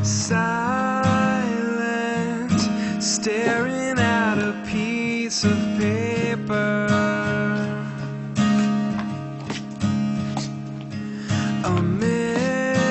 silent, staring at a piece of paper. A million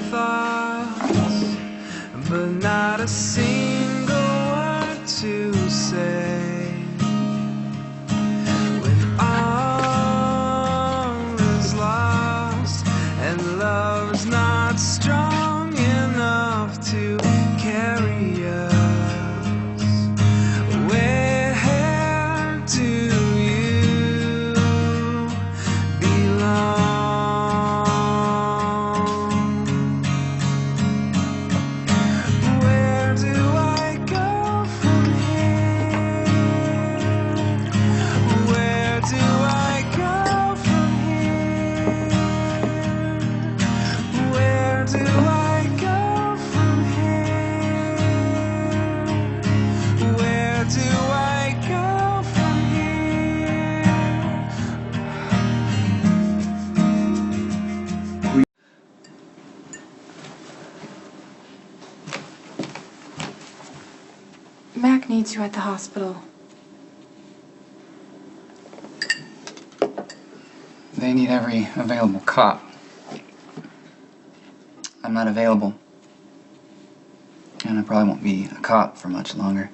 thoughts, but not a single word to say. When all is lost and love's not strong enough to carry us, where do you belong? Where do I go from here? Where do I go from here? Where do I go from here? Where do I go from here? Mac needs you at the hospital. They need every available cop. I'm not available. And I probably won't be a cop for much longer.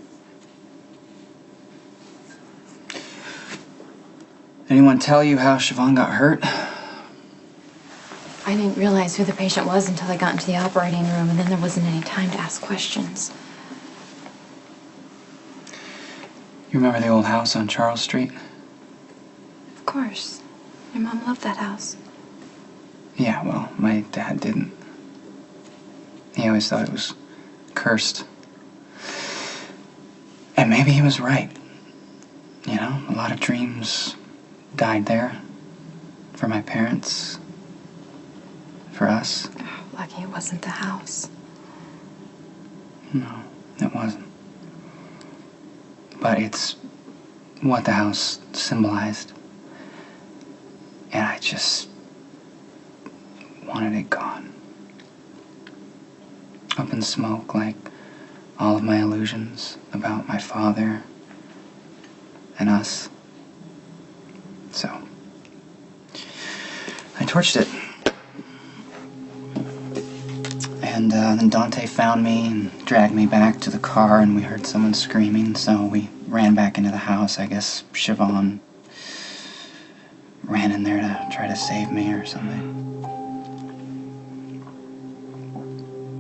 Anyone tell you how Siobhan got hurt? I didn't realize who the patient was until I got into the operating room, and then there wasn't any time to ask questions. You remember the old house on Charles Street? Of course. Your mom loved that house. Yeah, well, my dad didn't. He always thought it was cursed. And maybe he was right. You know, a lot of dreams died there. For my parents. For us. Oh, lucky it wasn't the house. No, it wasn't. But it's what the house symbolized. And I just wanted it gone. Up in smoke, like all of my illusions about my father and us. So, I torched it. And then Dante found me and dragged me back to the car, and we heard someone screaming, so we ran back into the house. I guess Siobhan ran in there to try to save me or something.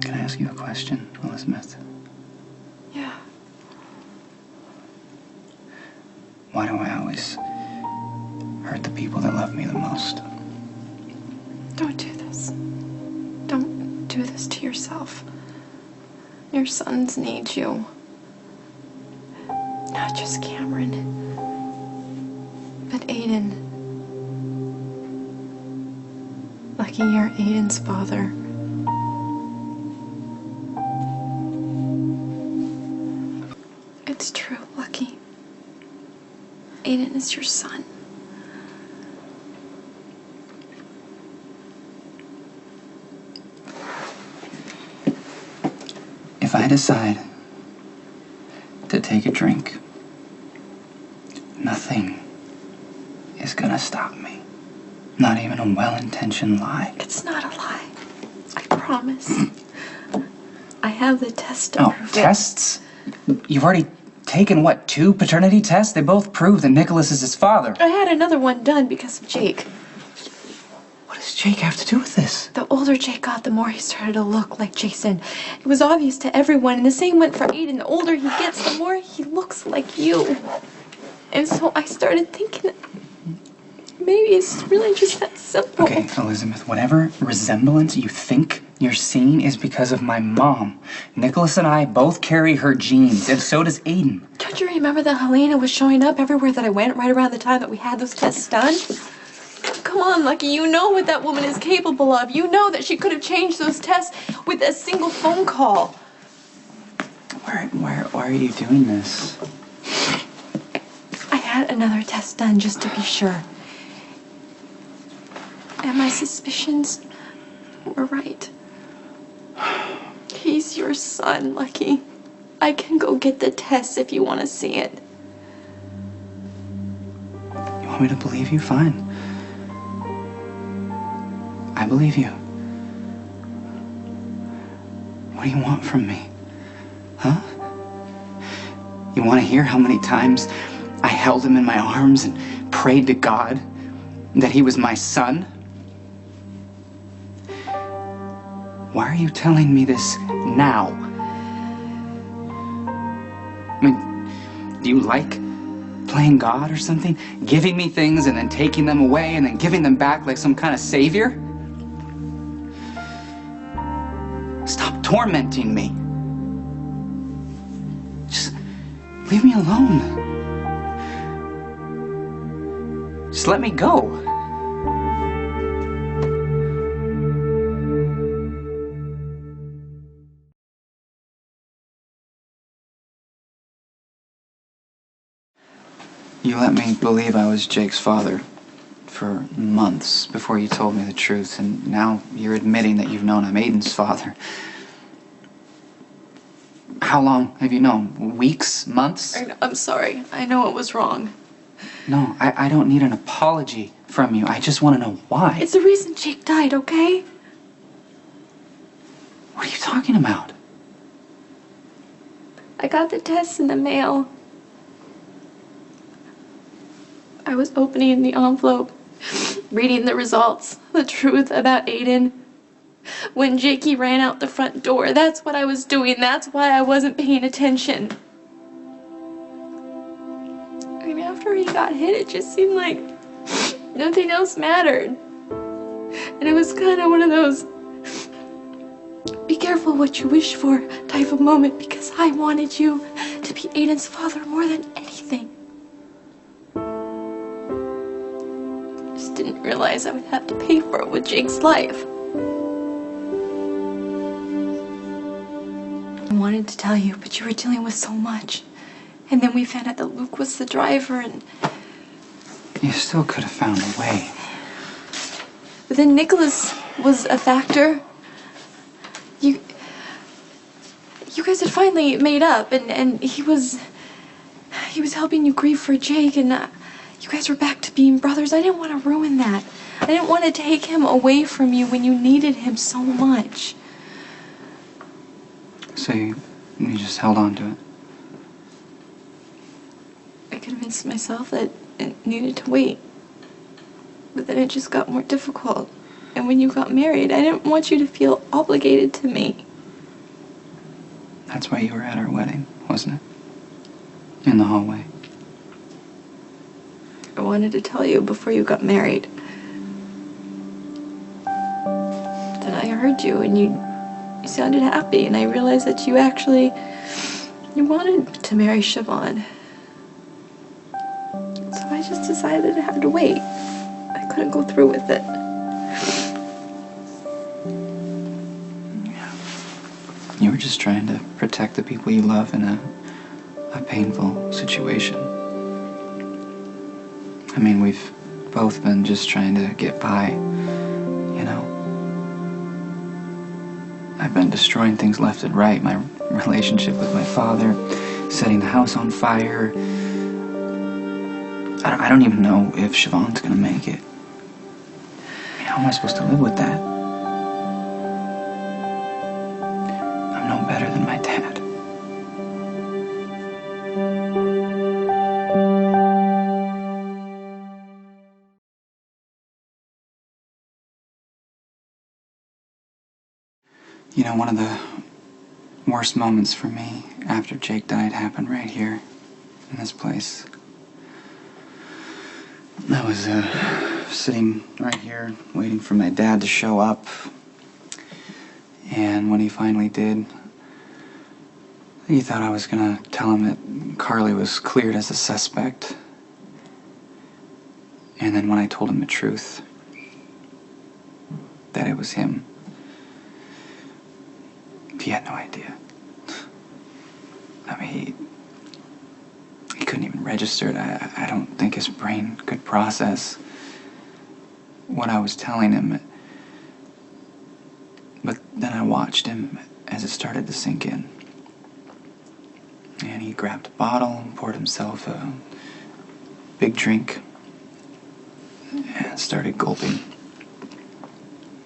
Can I ask you a question, Elizabeth? Yeah. Why do I always hurt the people that love me the most? Don't do this. Don't do this to yourself. Your sons need you. Not just Cameron, but Aiden. Lucky you're Aiden's father. It's true, Lucky. Aiden is your son. If I decide to take a drink, nothing is gonna stop me. Not even a well-intentioned lie. It's not a lie. I promise. I have the test to Oh, prove tests? You've already taken, what, 2 paternity tests? They both prove that Nikolas is his father. I had another one done because of Jake. What does Jake have to do with this? The older Jake got, the more he started to look like Jason. It was obvious to everyone, and the same went for Aiden. The older he gets, the more he looks like you. And so I started thinking, maybe it's really just that simple. Okay, Elizabeth, whatever resemblance you think you're seeing is because of my mom. Nikolas and I both carry her genes, and so does Aiden. Don't you remember that Helena was showing up everywhere that I went right around the time that we had those tests done? Come on, Lucky, you know what that woman is capable of. You know that she could have changed those tests with a single phone call. Why are you doing this? I had another test done just to be sure. And my suspicions were right. is your son, Lucky. I can go get the test if you want to see it. You want me to believe you? Fine. I believe you. What do you want from me? Huh? You want to hear how many times I held him in my arms and prayed to God that he was my son? Why are you telling me this now? I mean, do you like playing God or something? Giving me things and then taking them away and then giving them back like some kind of savior? Stop tormenting me. Just leave me alone. Just let me go. You let me believe I was Jake's father for months before you told me the truth, and now you're admitting that you've known I'm Aiden's father. How long have you known? Weeks? Months? I'm sorry. I know it was wrong. No, I don't need an apology from you. I just want to know why. It's the reason Jake died, okay? What are you talking about? I got the test in the mail. I was opening the envelope, reading the results, the truth about Aiden. When Jakey ran out the front door, that's what I was doing. That's why I wasn't paying attention. I mean, after he got hit, it just seemed like nothing else mattered. And it was kind of one of those be careful what you wish for type of moment, because I wanted you to be Aiden's father more than anything. Just didn't realize I would have to pay for it with Jake's life. I wanted to tell you, but you were dealing with so much. And then we found out that Luke was the driver, and You still could have found a way. but then Nikolas was a factor. You guys had finally made up, and he was helping you grieve for Jake, and you guys were back to being brothers. I didn't want to ruin that. I didn't want to take him away from you when you needed him so much. So you just held on to it. I convinced myself that it needed to wait. But then it just got more difficult. And when you got married, I didn't want you to feel obligated to me. That's why you were at our wedding, wasn't it? In the hallway. I wanted to tell you before you got married. Then I heard you, and you sounded happy, and I realized that you wanted to marry Siobhan. So I just decided I had to wait. I couldn't go through with it. You were just trying to protect the people you love in a painful situation. I mean, we've both been just trying to get by, you know? I've been destroying things left and right. My relationship with my father, setting the house on fire. I don't even know if Siobhan's gonna make it. I mean, how am I supposed to live with that? I'm no better than my dad. You know, one of the worst moments for me after Jake died happened right here in this place. I was sitting right here waiting for my dad to show up, and when he finally did, he thought I was gonna tell him that Carly was cleared as a suspect. And then when I told him the truth, that it was him, he had no idea. I mean, he couldn't even register it. I don't think his brain could process what I was telling him. But then I watched him as as it started to sink in. And he grabbed a bottle and poured himself a big drink and started gulping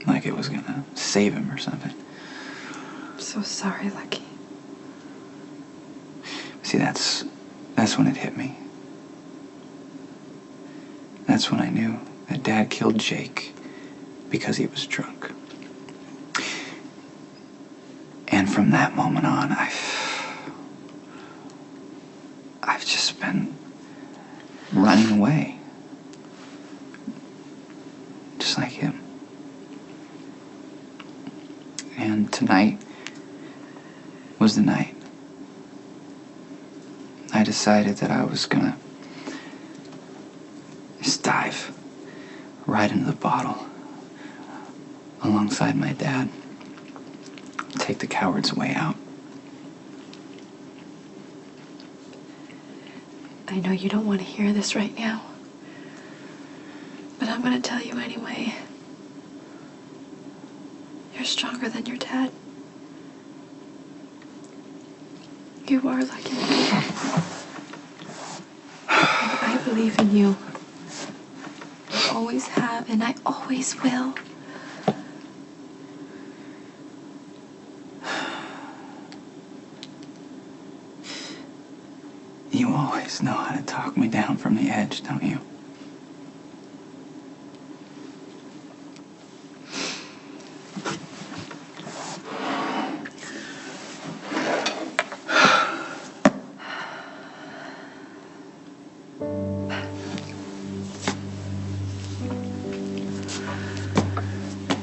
like it was gonna save him or something. I'm so sorry, Lucky. See, that's when it hit me. That's when I knew that Dad killed Jake because he was drunk. And from that moment on, I've just been running away. Just like him. And tonight was the night. I decided that I was gonna just dive right into the bottle alongside my dad. Take the coward's way out. I know you don't want to hear this right now, but I'm going to tell you anyway. You're stronger than your dad. You are, Lucky. And I believe in you. I always have, and I always will. You always know how to talk me down from the edge, don't you?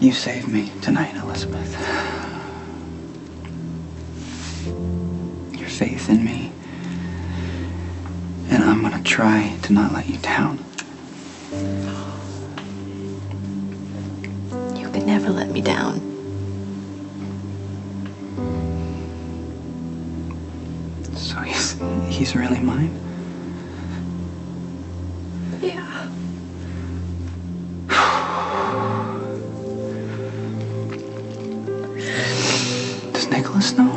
You saved me tonight, Elizabeth. Your faith in me. And I'm gonna try to not let you down. You could never let me down. So he's really mine? Yeah. Does Nikolas know?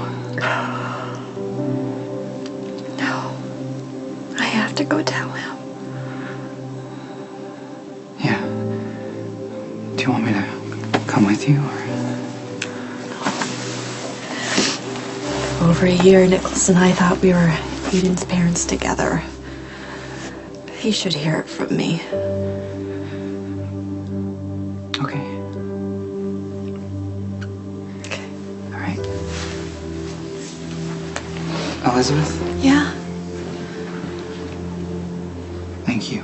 I have to go tell him. Yeah. Do you want me to come with you, or? For over a year, Nikolas and I thought we were Aiden's parents together. He should hear it from me. Okay. Okay. All right. Elizabeth, Yeah? thank you.